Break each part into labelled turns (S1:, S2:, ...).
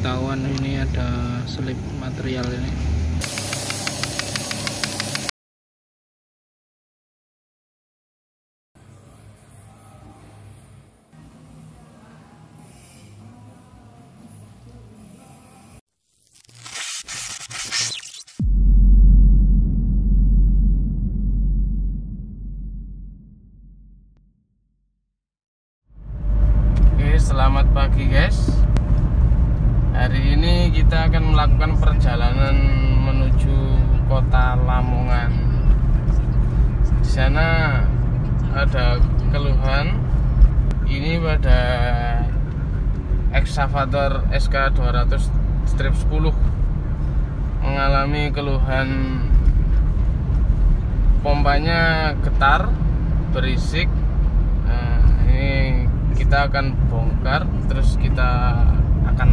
S1: ketahuan ini ada selip material ini.
S2: Selamat pagi guys. Hari ini kita akan melakukan perjalanan menuju kota Lamongan. Di sana ada keluhan. Ini pada ekskavator SK 200/10 mengalami keluhan pompanya getar, berisik. Nah, ini kita akan bongkar, terus kita akan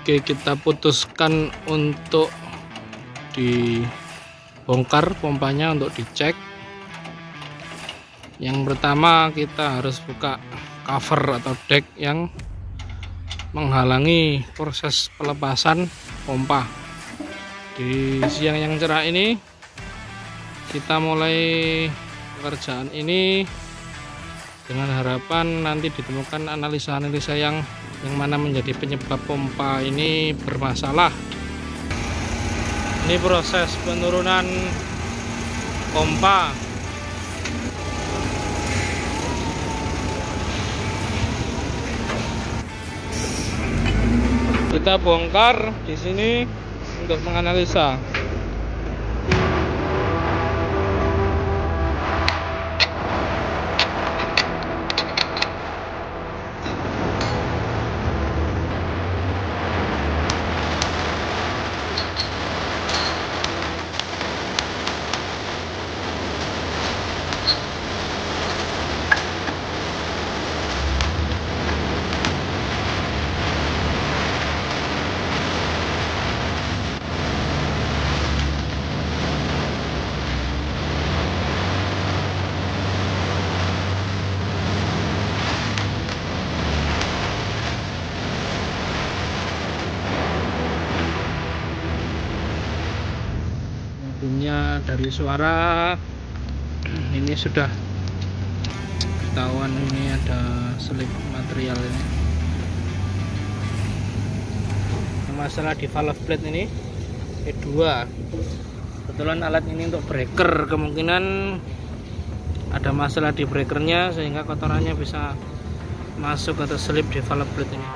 S1: Oke, kita putuskan untuk dibongkar pompanya untuk dicek. Yang pertama kita harus buka cover atau deck yang menghalangi proses pelepasan pompa. Di siang yang cerah ini kita mulai pekerjaan ini dengan harapan nanti ditemukan analisa-analisa yang mana menjadi penyebab pompa ini bermasalah. Ini proses penurunan pompa. Kita bongkar di sini untuk menganalisa. Dari suara ini sudah ketahuan ini ada selip material ini. Masalah di valve plate ini E2. Kebetulan alat ini untuk breaker, kemungkinan ada masalah di breakernya sehingga kotorannya bisa masuk atau selip di valve plate ini.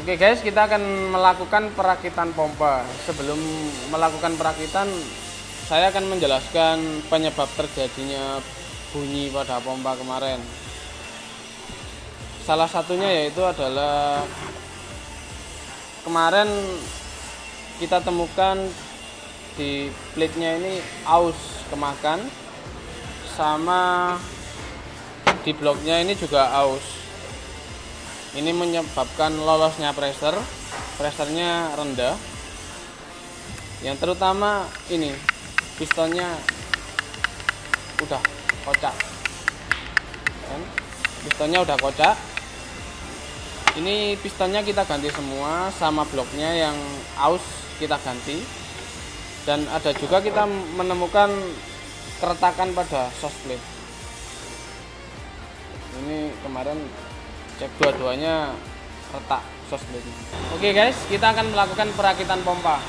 S2: Oke guys, kita akan melakukan perakitan pompa. Sebelum melakukan perakitan, saya akan menjelaskan penyebab terjadinya bunyi pada pompa kemarin. Salah satunya yaitu adalah kemarin kita temukan di plate-nya ini aus kemakan, sama di bloknya ini juga aus. Ini menyebabkan lolosnya pressernya rendah. Yang terutama ini pistonnya udah kocak kan? Pistonnya udah kocak. Ini pistonnya kita ganti semua, sama bloknya yang aus kita ganti. Dan ada juga kita menemukan keretakan pada exhaust plate. Ini kemarin cek dua-duanya retak exhaust plate-nya. Oke guys, kita akan melakukan perakitan pompa.